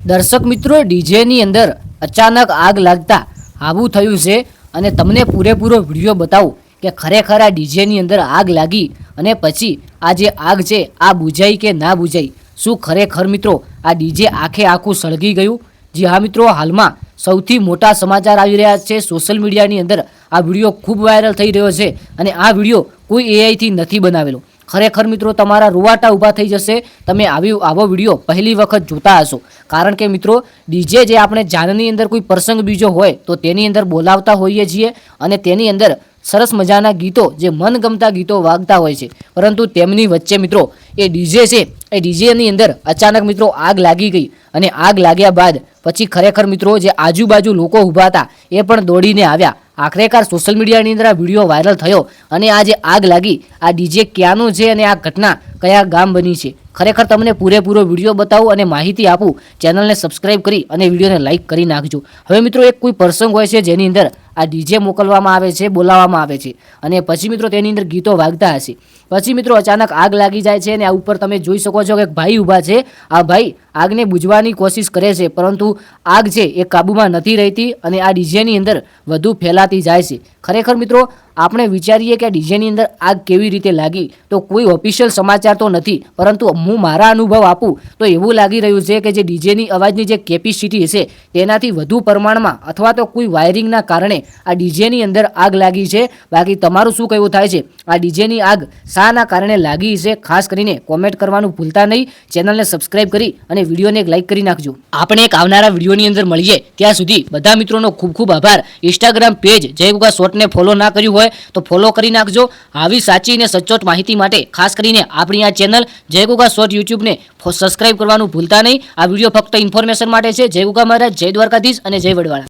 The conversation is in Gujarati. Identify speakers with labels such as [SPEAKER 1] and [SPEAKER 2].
[SPEAKER 1] દર્શક મિત્રો, ડીજેની અંદર અચાનક આગ લાગતા આવું થયું છે અને તમને પૂરેપૂરો વિડીયો બતાવું કે ખરેખર આ ડીજેની અંદર આગ લાગી અને પછી આ જે આગ છે આ બુઝાઈ કે ના બુઝાઈ, શું ખરેખર મિત્રો આ ડીજે આખે આખું સળગી ગયું? જી હા મિત્રો, હાલમાં સૌથી મોટા સમાચાર આવી રહ્યા છે. સોશિયલ મીડિયાની અંદર આ વિડીયો ખૂબ વાયરલ થઈ રહ્યો છે અને આ વિડીયો કોઈ એઆઈથી નથી બનાવેલો. ખરેખર મિત્રો તમારા રૂવાટા ઊભા થઈ જશે તમે આવો વિડીયો પહેલી વખત જોતા હશો. કારણ કે મિત્રો ડીજે જે આપણે જાનની અંદર કોઈ પ્રસંગ બીજો હોય તો તેની અંદર બોલાવતા હોઈએ છીએ અને તેની અંદર સરસ મજાના ગીતો જે મનગમતા ગીતો વાગતા હોય છે, પરંતુ તેમની વચ્ચે મિત્રો એ ડીજે છે એ ડીજેની અંદર અચાનક મિત્રો આગ લાગી ગઈ અને આગ લાગ્યા બાદ પછી ખરેખર મિત્રો જે આજુબાજુ લોકો ઊભા હતા એ પણ દોડીને આવ્યા. આખરેકાર સોશિયલ મીડિયાની અંદર આ વિડીયો વાયરલ થયો અને આ જે આગ લાગી આ ડીજે ક્યાંનું છે અને આ ઘટના કયા ગામ બની છે, ખરેખર તમને પૂરેપૂરો વિડીયો બતાવું અને માહિતી આપું. ચેનલને સબસ્ક્રાઇબ કરી અને વિડીયોને લાઇક કરી નાખજો. હવે મિત્રો એક કોઈ પ્રસંગ હોય છે જેની અંદર આ ડીજે મોકલવામાં આવે છે, બોલાવવામાં આવે છે અને પછી મિત્રો તેની અંદર ગીતો વાગતા હશે. પછી મિત્રો અચાનક આગ લાગી જાય છે અને આ ઉપર તમે જોઈ શકો છો કે એક ભાઈ ઊભા છે. આ ભાઈ આગને બુઝવાની કોશિશ કરે છે, પરંતુ આગ છે એ કાબૂમાં નથી રહેતી અને આ ડીજેની અંદર વધુ ફેલાતી જાય છે. ખરેખર મિત્રો આપણે વિચારીએ કે આ ડીજેની અંદર આગ કેવી રીતે લાગી તો કોઈ ઓફિશિયલ સમાચાર તો નથી, પરંતુ હું મારા અનુભવ આપું તો એવું લાગી રહ્યું છે કે જે ડીજેની અવાજની જે કેપેસિટી છે તેનાથી વધુ પ્રમાણમાં અથવા તો કોઈ વાયરિંગના કારણે આ ડીજેની અંદર આગ લાગી છે. બાકી તમારું શું કહેવું થાય છે? આ ડીજેની આગ શાના કારણે લાગી છે? ખાસ કરીને કોમેન્ટ કરવાનું ભૂલતા નહીં. ચેનલને સબસ્ક્રાઇબ કરી અને વિડીયોને એક લાઇક કરી નાખજો. આપણે એક આવનારા વિડીયોની અંદર મળીએ. ત્યાં સુધી બધા મિત્રોનો ખૂબ ખૂબ આભાર. ઇન્સ્ટાગ્રામ પેજ જય ગુગા શોર્ટને ફોલો ના કર્યું હોય તો ફોલો કરી નાખજો. આવી સાચી અને સચોટ માહિતી માટે ખાસ કરીને આપણી આ ચેનલ જય ગુગા શોર્ટ યુટ્યુબને સબસ્ક્રાઇબ કરવાનું ભૂલતા નહીં. આ વિડીયો ફક્ત ઇન્ફોર્મેશન માટે છે. જય ગુગા મહારાજ, જય દ્વારકાધીશ અને જય વડવાળા.